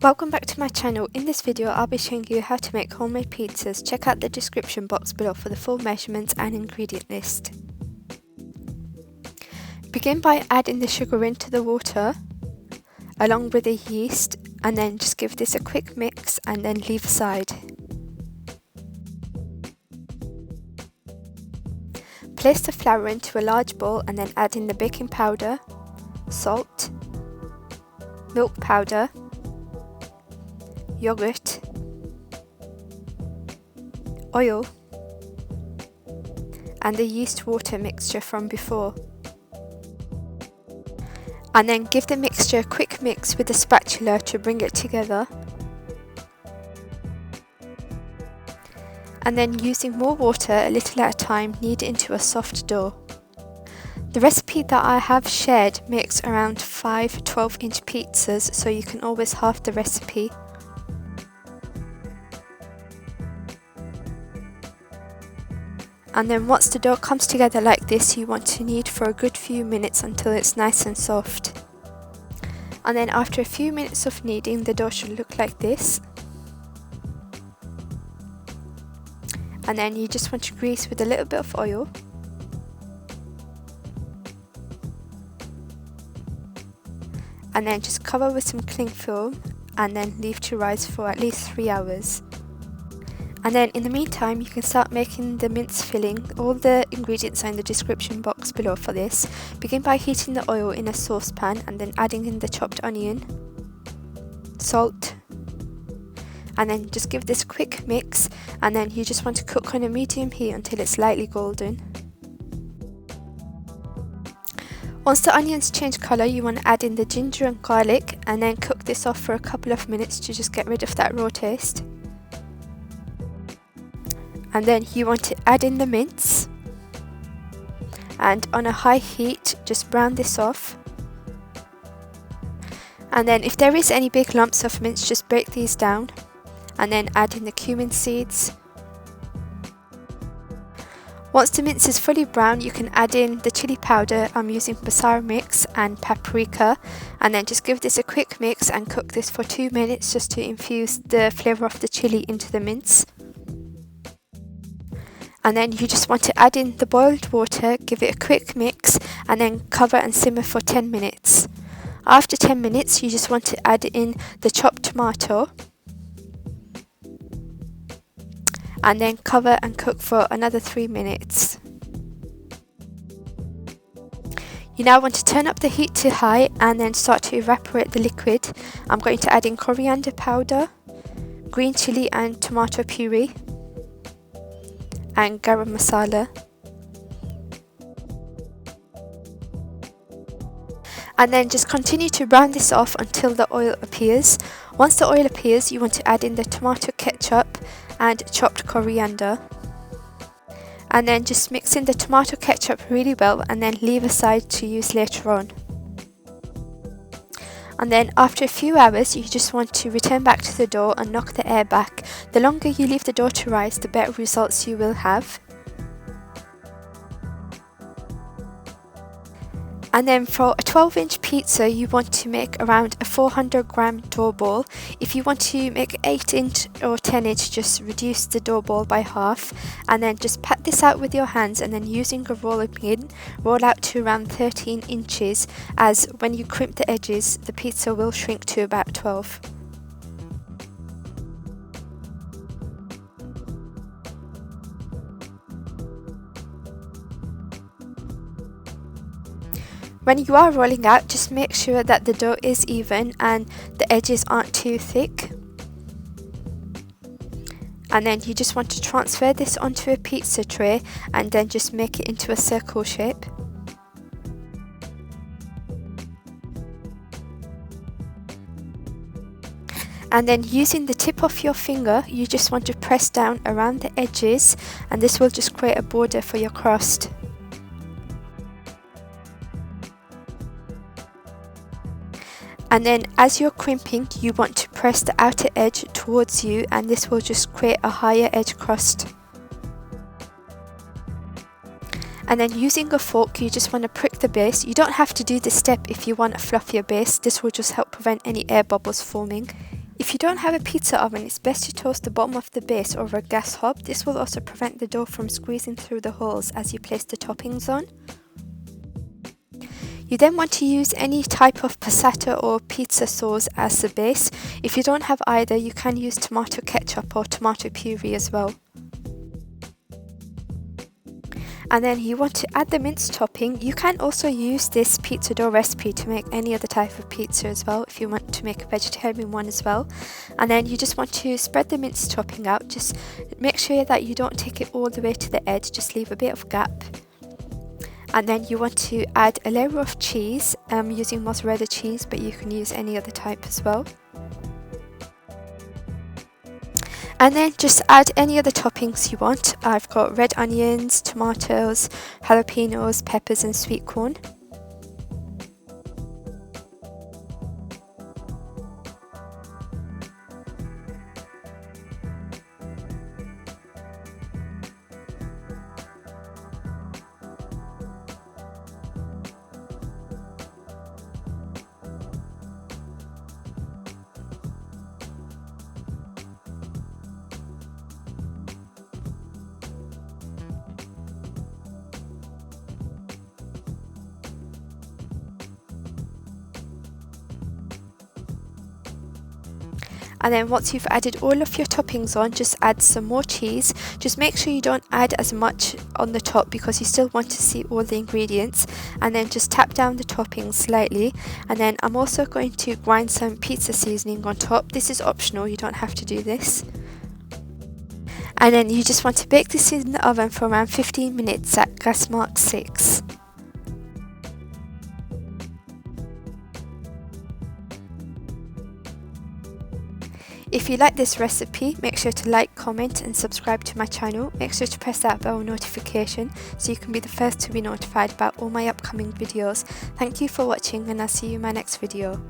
Welcome back to my channel. In this video I'll be showing you how to make homemade pizzas. Check out the description box below for the full measurements and ingredient list. Begin by adding the sugar into the water along with the yeast, and then just give this a quick mix and then leave aside. Place the flour into a large bowl and then add in the baking powder, salt, milk powder, yogurt, oil, and the yeast water mixture from before. And then give the mixture a quick mix with a spatula to bring it together. And then using more water a little at a time, knead it into a soft dough. The recipe that I have shared makes around 5 12-inch pizzas, so you can always halve the recipe. And then once the dough comes together like this, you want to knead for a good few minutes until it's nice and soft. And then after a few minutes of kneading, the dough should look like this. And then you just want to grease with a little bit of oil. And then just cover with some cling film and then leave to rise for at least 3 hours. And then in the meantime, you can start making the mince filling. All the ingredients are in the description box below for this. Begin by heating the oil in a saucepan and then adding in the chopped onion, salt, and then just give this a quick mix, and then you just want to cook on a medium heat until it's lightly golden. Once the onions change colour, you want to add in the ginger and garlic and then cook this off for a couple of minutes to just get rid of that raw taste. And then you want to add in the mince, and on a high heat just brown this off. And then if there is any big lumps of mince, just break these down and then add in the cumin seeds. Once the mince is fully brown, you can add in the chili powder. I'm using Basaar mix and paprika, and then just give this a quick mix and cook this for 2 minutes just to infuse the flavour of the chili into the mince. And then you just want to add in the boiled water, give it a quick mix, and then cover and simmer for 10 minutes. After 10 minutes, you just want to add in the chopped tomato, and then cover and cook for another 3 minutes. You now want to turn up the heat to high and then start to evaporate the liquid. I'm going to add in coriander powder, green chilli and tomato puree, and garam masala. And then just continue to brown this off until the oil appears. Once the oil appears, you want to add in the tomato ketchup and chopped coriander. And then just mix in the tomato ketchup really well and then leave aside to use later on. And then after a few hours, you just want to return back to the dough and knock the air back. The longer you leave the dough to rise, the better results you will have. And then for a 12-inch pizza, you want to make around a 400-gram dough ball. If you want to make 8-inch or 10-inch, just reduce the dough ball by half. And then just pat this out with your hands, and then using a roller pin, roll out to around 13 inches, as when you crimp the edges, the pizza will shrink to about 12. When you are rolling out, just make sure that the dough is even and the edges aren't too thick. And then you just want to transfer this onto a pizza tray and then just make it into a circle shape. And then using the tip of your finger, you just want to press down around the edges, and this will just create a border for your crust. And then as you're crimping, you want to press the outer edge towards you, and this will just create a higher edge crust. And then using a fork, you just want to prick the base. You don't have to do this step if you want a fluffier base. This will just help prevent any air bubbles forming. If you don't have a pizza oven, it's best to toast the bottom of the base over a gas hob. This will also prevent the dough from squeezing through the holes as you place the toppings on. You then want to use any type of passata or pizza sauce as the base. If you don't have either, you can use tomato ketchup or tomato puree as well. And then you want to add the mince topping. You can also use this pizza dough recipe to make any other type of pizza as well, if you want to make a vegetarian one as well. And then you just want to spread the mince topping out. Just make sure that you don't take it all the way to the edge, just leave a bit of gap. And then you want to add a layer of cheese. I'm using mozzarella cheese, but you can use any other type as well. And then just add any other toppings you want. I've got red onions, tomatoes, jalapenos, peppers and sweet corn. And then once you've added all of your toppings on, just add some more cheese. Just make sure you don't add as much on the top because you still want to see all the ingredients. And then just tap down the toppings slightly. And then I'm also going to grind some pizza seasoning on top. This is optional, you don't have to do this. And then you just want to bake this in the oven for around 15 minutes at gas mark 6. If you like this recipe, make sure to like, comment and subscribe to my channel. Make sure to press that bell notification so you can be the first to be notified about all my upcoming videos. Thank you for watching and I'll see you in my next video.